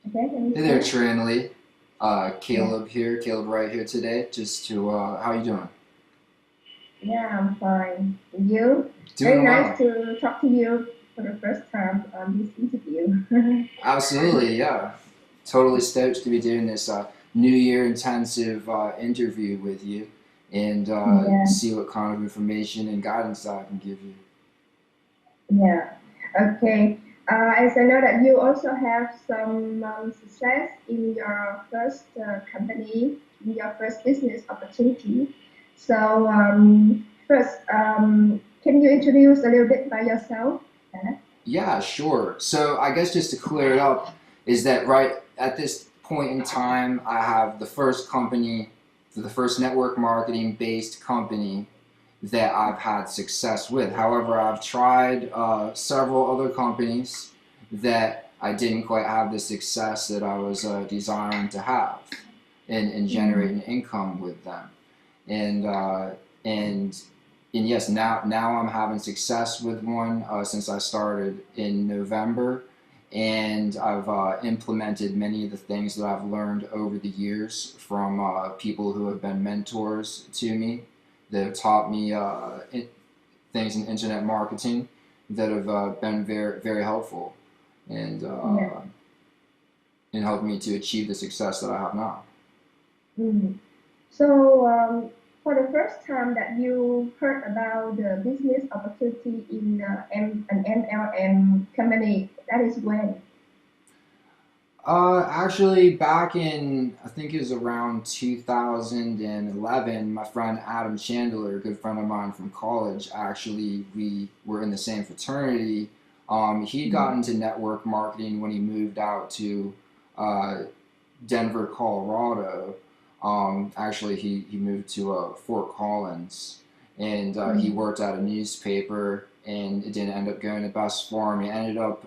Okay, can Hey you there, start? Tran. Yeah, Caleb here, Caleb Wright here today. How you doing? yeah, I'm fine. And you? Very Doing nice well. to talk to you for the first time on this interview. Absolutely, yeah. Totally stoked to be doing this New Year intensive interview with you and Yeah, see what kind of information and guidance I can give you. yeah. Okay. As I know that you also have some success in your first company, in your first business opportunity. So first, can you introduce a little bit by yourself? Yeah, sure. So I guess just to clear it up, is that right at this point in time, I have the first company, the first network marketing based company that I've had success with. However, I've tried several other companies that I didn't quite have the success that I was desiring to have in Mm, generating income with them. And and yes, now I'm having success with one since I started in November, and I've implemented many of the things that I've learned over the years from people who have been mentors to me. They've taught me things in internet marketing that have been very helpful and yeah. in helping me to achieve the success that I have now. Mm. So, for the first time that you heard about the business opportunity in an MLM company, that is when? Actually, back in I think it was around 2011, my friend Adam Chandler, a good friend of mine from college, actually we were in the same fraternity. He got Mm, into network marketing when he moved out to uh, Denver, Colorado. Actually, he moved to Fort Collins, and he mm, worked at a newspaper, and it didn't end up going the best for him. He ended up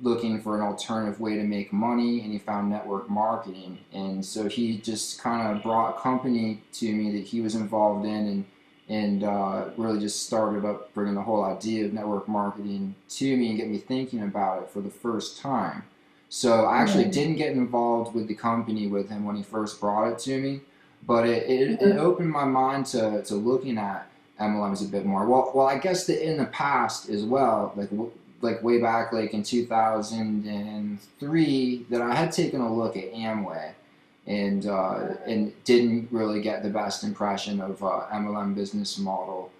looking for an alternative way to make money, and he found network marketing. And so he just kind of brought a company to me that he was involved in, and really just started up bringing the whole idea of network marketing to me and get me thinking about it for the first time. So I actually yeah. didn't get involved with the company with him when he first brought it to me, but it Uh, opened my mind to looking at MLMs a bit more. Well, I guess that in the past as well, like way back like in 2003, that I had taken a look at Amway, and didn't really get the best impression of MLM business model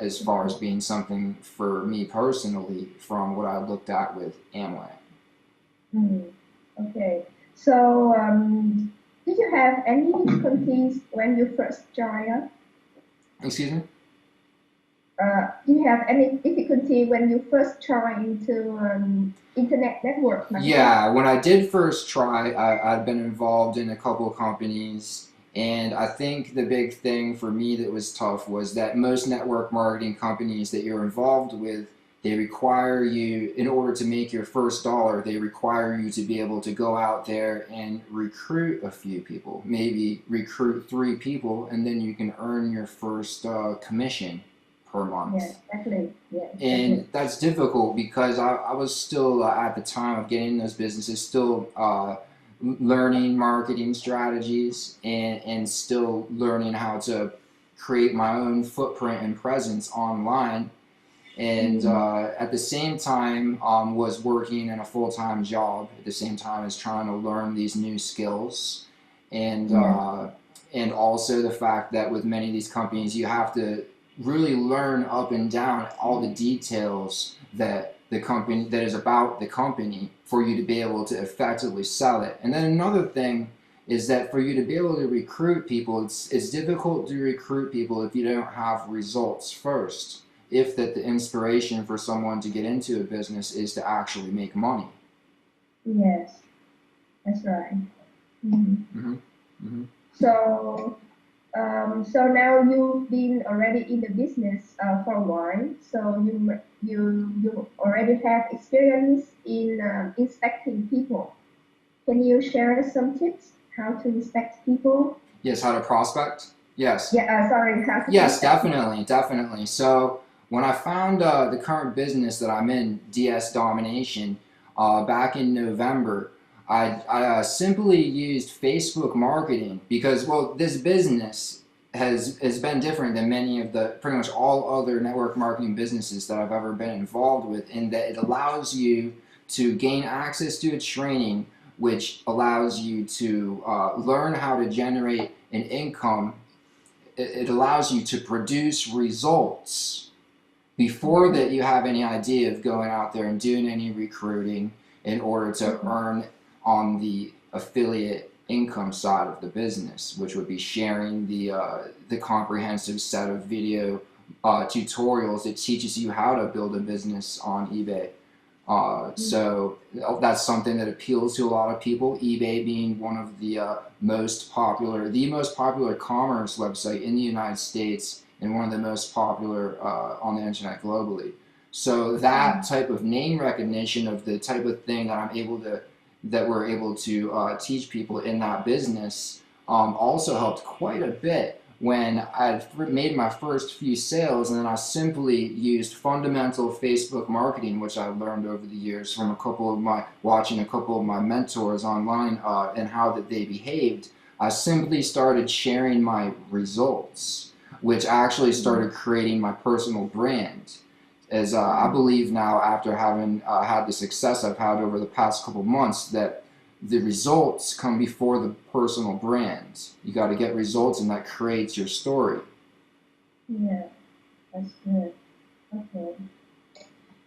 as far as being something for me personally from what I looked at with Amway. mm, okay. So, did you have any difficulties when you first joined? Excuse me. Do you have any difficulty when you first joined into internet network marketing? Yeah, when I did first try, I'd been involved in a couple of companies, and I think the big thing for me that was tough was that most network marketing companies that you're involved with, they require you, in order to make your first dollar, they require you to be able to go out there and recruit a few people, maybe recruit three people, and then you can earn your first commission per Yeah, month. exactly. Yeah, And exactly. that's difficult because I was still at the time of getting in those businesses still learning marketing strategies and still learning how to create my own footprint and presence online, and Mm, at the same time was working in a full-time job at the same time as trying to learn these new skills, and yeah, uh, and also the fact that with many of these companies you have to really learn up and down all the details that the company that is about the company for you to be able to effectively sell it. And then another thing is that for you to be able to recruit people, it's difficult to recruit people if you don't have results first, if that the inspiration for someone to get into a business is to actually make money. yes, that's right. Mhm. Mm-hmm. Mm-hmm. So, so now you've been already in the business for a while. So you already have experience in inspecting people. Can you share some tips how to inspect people? Yes, how to prospect? Yes. Yeah, sorry, how to Yes, prospect people. definitely, definitely. So when I found the current business that I'm in, DS Domination, back in November, I simply used Facebook marketing because, well, this business has been different than many of the pretty much all other network marketing businesses that I've ever been involved with, in that it allows you to gain access to a training which allows you to learn how to generate an income. It allows you to produce results before that you have any idea of going out there and doing any recruiting in order to earn on the affiliate income side of the business, which would be sharing the comprehensive set of video tutorials that teaches you how to build a business on eBay. So that's something that appeals to a lot of people. eBay being one of the most popular commerce website in the United States, and one of the most popular on the internet globally. So that type of name recognition of the type of thing that we're able to teach people in that business also helped quite a bit when I made my first few sales, and then I simply used fundamental Facebook marketing, which I learned over the years from watching a couple of my mentors online and how that they behaved. I simply started sharing my results, which actually started creating my personal brand. As I believe now, after having had the success I've had over the past couple months, that the results come before the personal brand. You got to get results, and that creates your story. Yeah, that's good. Okay.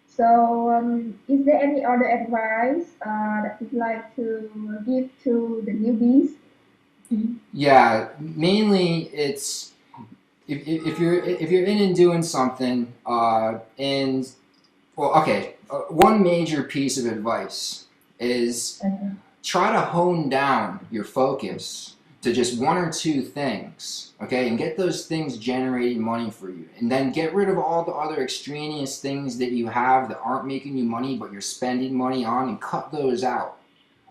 So, is there any other advice that you'd like to give to the newbies? Yeah, mainly it's if you're in and doing something, and well, okay, one major piece of advice is try to hone down your focus to just one or two things, okay, and get those things generating money for you, and then get rid of all the other extraneous things that you have that aren't making you money but you're spending money on, and cut those out.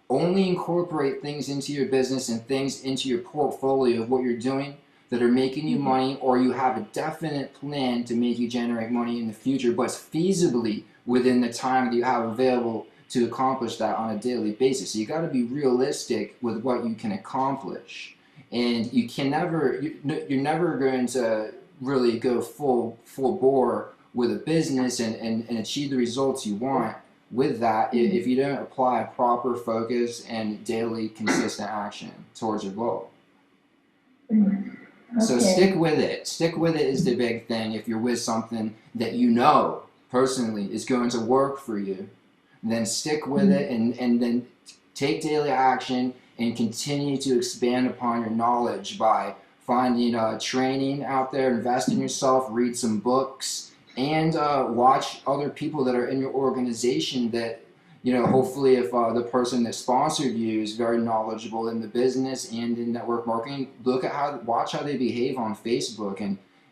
Only incorporate things into your business and things into your portfolio of what you're doing that are making you money, or you have a definite plan to make you generate money in the future, but feasibly within the time that you have available to accomplish that on a daily basis. So you got to be realistic with what you can accomplish, and you're never going to really go full bore with a business and achieve the results you want with that if you don't apply proper focus and daily consistent action towards your goal. So stick with it. Stick with it is the big thing. If you're with something that you know personally is going to work for you, then stick with it, and then take daily action and continue to expand upon your knowledge by finding training out there, invest in yourself, read some books, and watch other people that are in your organization that, hopefully if the person that sponsored you is very knowledgeable in the business and in network marketing, watch how they behave on Facebook,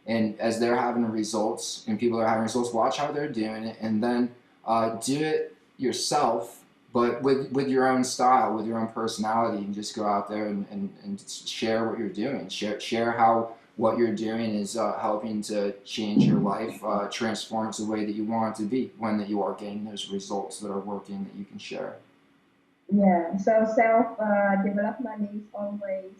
and as they're having results and people are having results, watch how they're doing it, and then do it yourself, but with your own style, with your own personality, and just go out there and share what you're doing. Share how what you're doing is helping to change your life, transform it to the way that you want it to be when that you are getting those results that are working that you can share. Yeah, so self-development is always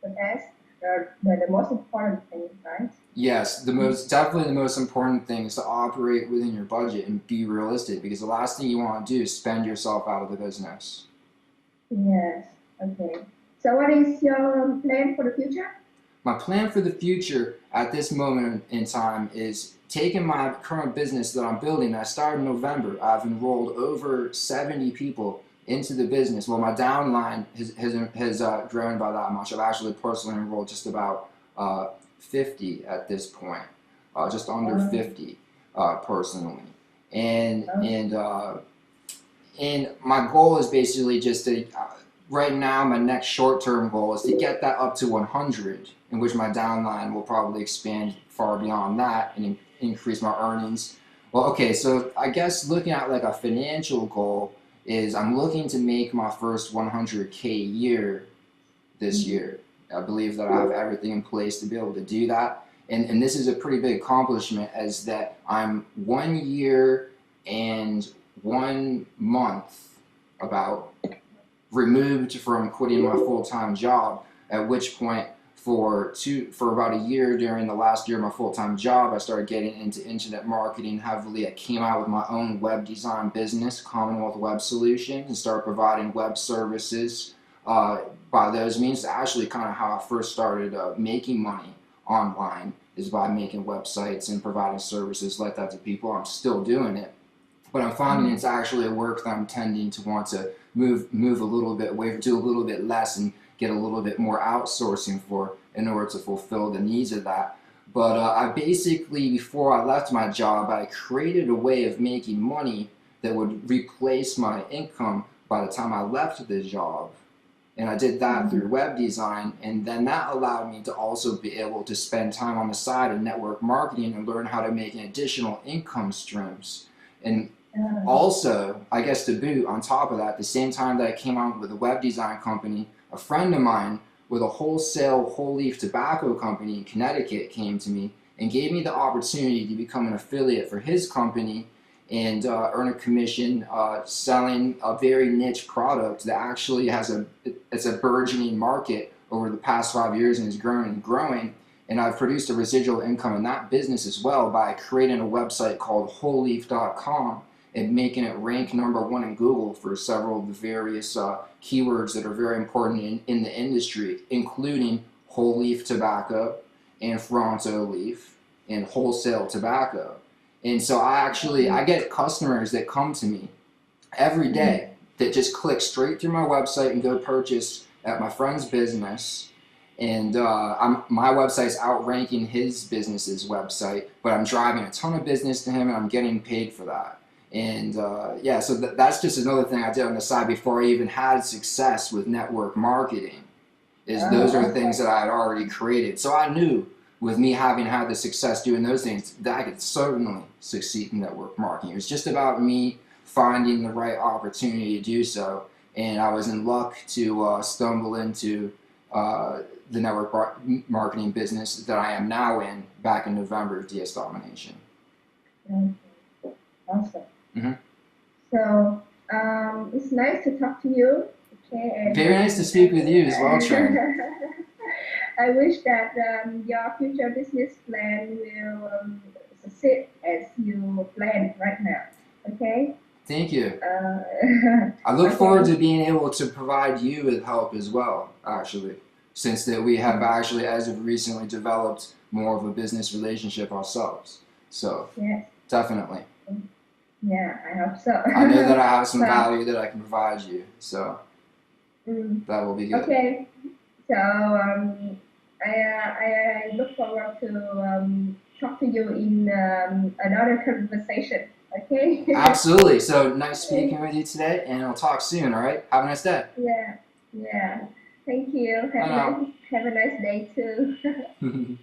the best, the most important thing, right? Yes, definitely the most important thing is to operate within your budget and be realistic, because the last thing you want to do is spend yourself out of the business. Yes, okay. So what is your plan for the future? My plan for the future at this moment in time is taking my current business that I'm building. I started in November. I've enrolled over 70 people into the business. Well, my downline has grown by that much. I've actually personally enrolled just about 50 at this point, just under 50 personally. And my goal is basically just to, right now, my next short-term goal is to get that up to 100, in which my downline will probably expand far beyond that and increase my earnings. Well, okay, so I guess looking at like a financial goal is I'm looking to make my first 100K a year this year. I believe that I have everything in place to be able to do that. And this is a pretty big accomplishment, as that I'm 1 year and 1 month about removed from quitting my full-time job, at which point for about a year during the last year of my full-time job, I started getting into internet marketing heavily. I came out with my own web design business, Commonwealth Web Solutions, and started providing web services by those means. Actually, kind of how I first started making money online is by making websites and providing services like that to people. I'm still doing it, but I'm finding it's actually a work that I'm tending to want to move a little bit away, do a little bit less, and get a little bit more outsourcing for in order to fulfill the needs of that. But I basically, before I left my job, I created a way of making money that would replace my income by the time I left the job. And I did that through web design, and then that allowed me to also be able to spend time on the side of network marketing and learn how to make an additional income streams. And also, I guess to boot, on top of that, the same time that I came out with a web design company, a friend of mine with a wholesale whole leaf tobacco company in Connecticut came to me and gave me the opportunity to become an affiliate for his company and earn a commission selling a very niche product that actually has it's a burgeoning market over the past 5 years and is growing and growing. And I've produced a residual income in that business as well by creating a website called wholeleaf.com and making it rank #1 in Google for several of the various keywords that are very important in the industry, including whole leaf tobacco and Fronto leaf and wholesale tobacco. And so I get customers that come to me every day that just click straight through my website and go purchase at my friend's business. And my website's outranking his business's website, but I'm driving a ton of business to him and I'm getting paid for that. And yeah, so that's just another thing I did on the side before I even had success with network marketing. Those are the things that I had already created. So I knew with me having had the success doing those things that I could certainly succeed in network marketing. It was just about me finding the right opportunity to do so. And I was in luck to stumble into the network marketing business that I am now in back in November of DS Domination. Awesome. Mm-hmm. So it's nice to talk to you. Okay. And, very nice to speak with you as well, Tran. I wish that your future business plan will succeed as you plan right now. Okay. Thank you. I look forward to being able to provide you with help as well, actually, since that we have actually, as of recently, developed more of a business relationship ourselves. So, yes. Definitely. Yeah, I hope so. I know that I have some value that I can provide you, so that will be good. Okay. So, I look forward to talk to you in another conversation. Okay. Absolutely. So nice speaking with you today, and we'll talk soon. All right. Have a nice day. Yeah. Yeah. Thank you. Have a nice day too.